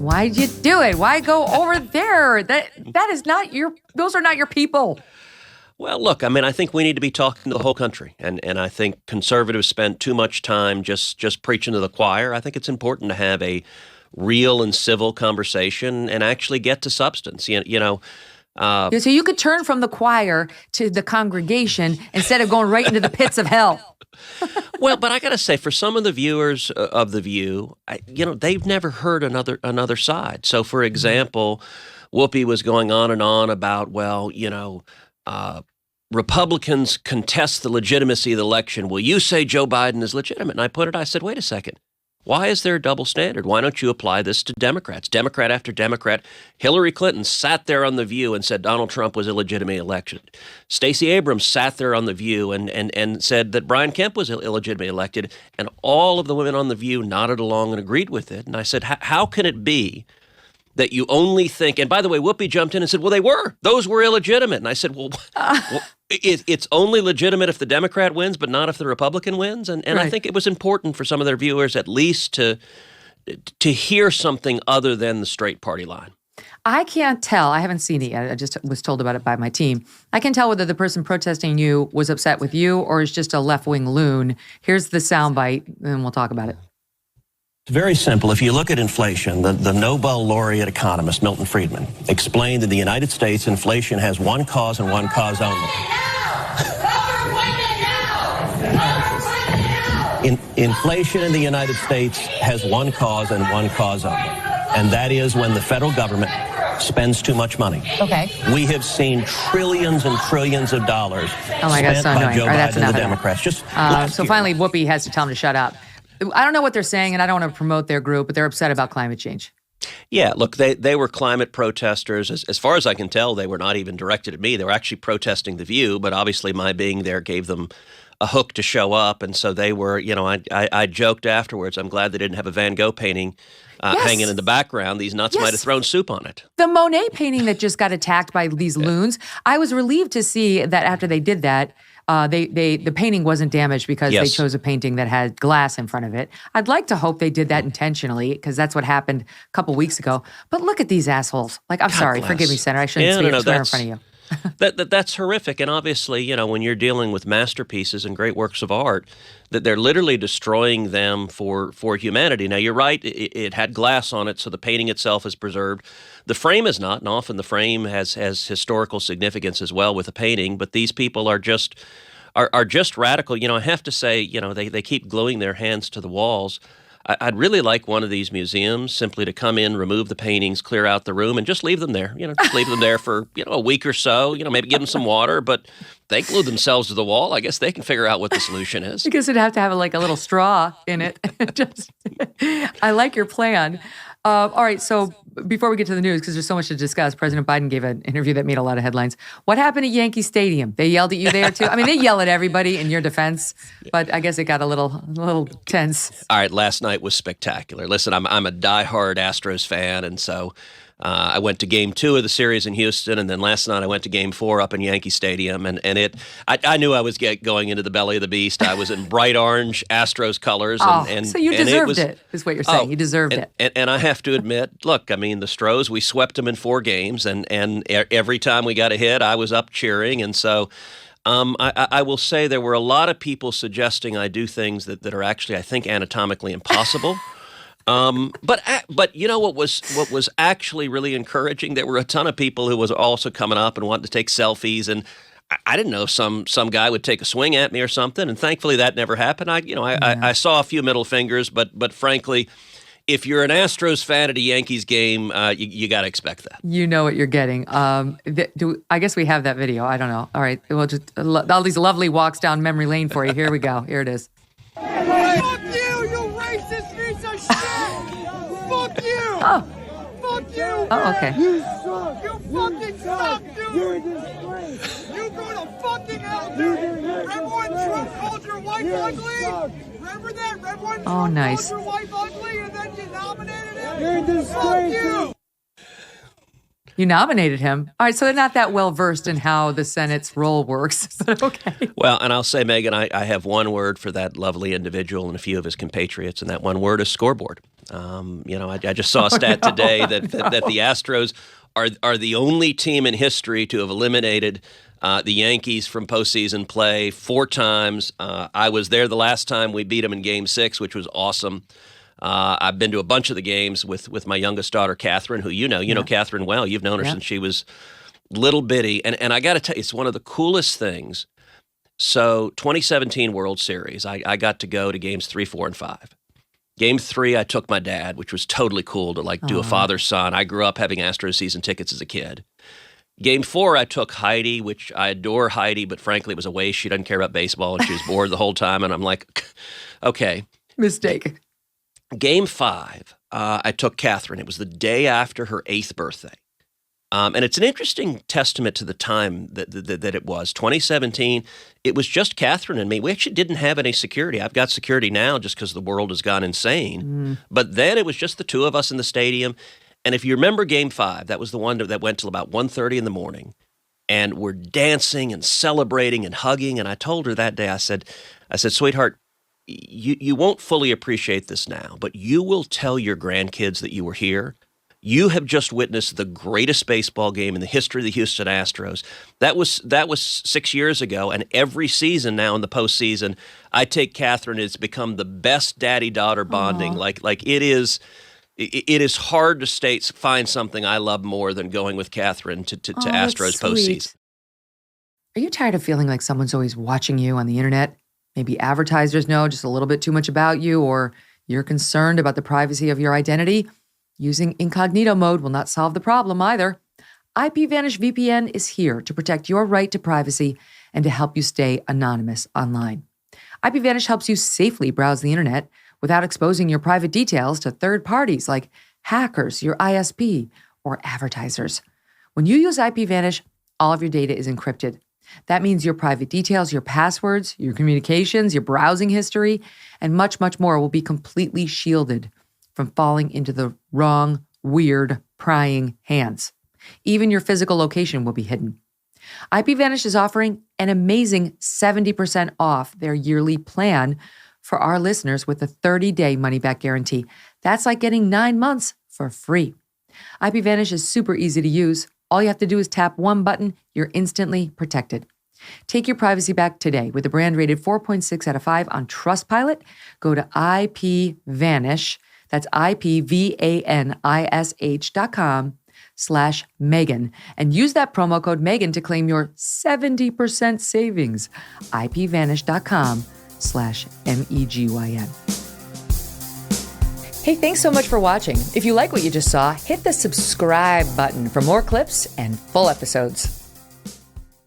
Why'd you do it? Why go over there? Those are not your people. Well, look, I mean, I think we need to be talking to the whole country. And I think conservatives spend too much time just preaching to the choir. I think it's important to have a real and civil conversation and actually get to substance. So you could turn from the choir to the congregation instead of going right into the pits of hell. Well, but I got to say, for some of the viewers of The View, they've never heard another side. So, for example, Whoopi was going on and on about, Republicans contest the legitimacy of the election. Will you say Joe Biden is legitimate? And I said, wait a second. Why is there a double standard? Why don't you apply this to Democrats? Democrat after Democrat. Hillary Clinton sat there on The View and said Donald Trump was illegitimately elected. Stacey Abrams sat there on The View and said that Brian Kemp was illegitimately elected. And all of the women on The View nodded along and agreed with it. And I said, how can it be that you only think, and by the way, Whoopi jumped in and said, well, those were illegitimate. And I said, it's only legitimate if the Democrat wins, but not if the Republican wins. And right. I think it was important for some of their viewers at least to hear something other than the straight party line. I can't tell. I haven't seen it yet. I just was told about it by my team. I can tell whether the person protesting you was upset with you or is just a left-wing loon. Here's the soundbite, and we'll talk about it. It's very simple. If you look at inflation, the Nobel laureate economist, Milton Friedman, explained that in the United States, inflation has one cause and one cause only. Inflation in the United States has one cause and one cause only, and that is when the federal government spends too much money. Okay. We have seen trillions and trillions of dollars spent by Joe Biden and the Democrats. So finally, Whoopi has to tell him to shut up. I don't know what they're saying, and I don't want to promote their group, but they're upset about climate change. Yeah, look, they were climate protesters. As far as I can tell, they were not even directed at me. They were actually protesting The View, but obviously my being there gave them a hook to show up. And so they were, I joked afterwards, I'm glad they didn't have a Van Gogh painting hanging in the background. These nuts might have thrown soup on it. The Monet painting that just got attacked by these loons, I was relieved to see that after they did that, the painting wasn't damaged because they chose a painting that had glass in front of it. I'd like to hope they did that intentionally because that's what happened a couple weeks ago. But look at these assholes. Like, I'm sorry, forgive me, Senator. I shouldn't swear in front of you. That's horrific. And obviously, when you're dealing with masterpieces and great works of art, that they're literally destroying them for humanity. Now, you're right. It had glass on it, so the painting itself is preserved. The frame is not, and often the frame has historical significance as well with a painting. But these people are just radical. I have to say, they keep gluing their hands to the walls. I'd really like one of these museums simply to come in, remove the paintings, clear out the room, and just leave them there. Just leave them there for a week or so. Maybe give them some water, but they glue themselves to the wall. I guess they can figure out what the solution is. Because it'd have to have a little straw in it. I like your plan. All right, so before we get to the news, because there's so much to discuss, President Biden gave an interview that made a lot of headlines. What happened at Yankee Stadium? They yelled at you there too? I mean, they yell at everybody in your defense, but I guess it got a little tense. All right, last night was spectacular. Listen, I'm a diehard Astros fan, and so I went to Game 2 of the series in Houston, and then last night I went to Game 4 up in Yankee Stadium, and I knew I was going into the belly of the beast. I was in bright orange Astros colors. So you deserved it, is what you're saying. You deserved it. And I have to admit, look, I mean, the Stros, we swept them in 4 games, and every time we got a hit, I was up cheering, and so I will say there were a lot of people suggesting I do things that are actually, I think, anatomically impossible. But you know what was actually really encouraging? There were a ton of people who was also coming up and wanting to take selfies, and I didn't know if some guy would take a swing at me or something. And thankfully that never happened. I saw a few middle fingers, but frankly, if you're an Astros fan at a Yankees game, you got to expect that. You know what you're getting. I guess we have that video. I don't know. All right, we'll just all these lovely walks down memory lane for you. Here we go. Here it is. Fuck you racist piece of shit! Fuck you! Oh. Fuck you! Oh, okay. You suck! You fucking suck, dude! You're a disgrace! You go to fucking hell, dude! Remember when Trump called your wife ugly? Remember that? Remember when Trump called your wife ugly and then you nominated him? You're a disgrace! Fuck you! You nominated him. All right, so they're not that well versed in how the Senate's role works, but okay. Well, and I'll say, Megyn, I have one word for that lovely individual and a few of his compatriots, and that one word is scoreboard. I just saw a stat today that the Astros are the only team in history to have eliminated the Yankees from postseason play 4 times. I was there the last time we beat them in Game 6, which was awesome. I've been to a bunch of the games with my youngest daughter, Catherine, who you know Catherine well. You've known her since she was little bitty. And I got to tell you, it's one of the coolest things. So 2017 World Series, I got to go to games 3, 4, and 5. Game 3, I took my dad, which was totally cool to do a father-son. I grew up having Astros season tickets as a kid. Game 4, I took Heidi, which I adore Heidi, but frankly, it was a waste. She doesn't care about baseball, and she was bored the whole time. And I'm like, okay. Mistake. Game 5, I took Catherine. It was the day after her 8th birthday. And it's an interesting testament to the time that it was. 2017, it was just Catherine and me. We actually didn't have any security. I've got security now just because the world has gone insane. But then it was just the 2 of us in the stadium. And if you remember Game 5, that was the one that went till about 1:30 in the morning. And we're dancing and celebrating and hugging. And I told her that day, I said, sweetheart, you won't fully appreciate this now, but you will tell your grandkids that you were here. You have just witnessed the greatest baseball game in the history of the Houston Astros. That was 6 years ago, and every season now in the postseason, I take Catherine. It's become the best daddy-daughter bonding. Like it is hard to find something I love more than going with Catherine to Astros postseason. Are you tired of feeling like someone's always watching you on the internet? Maybe advertisers know just a little bit too much about you, or you're concerned about the privacy of your identity? Using incognito mode will not solve the problem either. IPVanish VPN is here to protect your right to privacy and to help you stay anonymous online. IPVanish helps you safely browse the internet without exposing your private details to third parties like hackers, your ISP, or advertisers. When you use IPVanish, all of your data is encrypted. That means your private details, your passwords, your communications, your browsing history, and much, much more will be completely shielded from falling into the wrong, weird, prying hands. Even your physical location will be hidden. IPVanish is offering an amazing 70% off their yearly plan for our listeners with a 30-day money-back guarantee. That's like getting 9 months for free. IPVanish is super easy to use. All you have to do is tap one button. You're instantly protected. Take your privacy back today with a brand rated 4.6 out of 5 on Trustpilot. Go to IPVanish. That's IPVanish.com/Megyn and use that promo code Megyn to claim your 70% savings. IPVanish.com/MEGYN. Hey, thanks so much for watching. If you like what you just saw, hit the subscribe button for more clips and full episodes.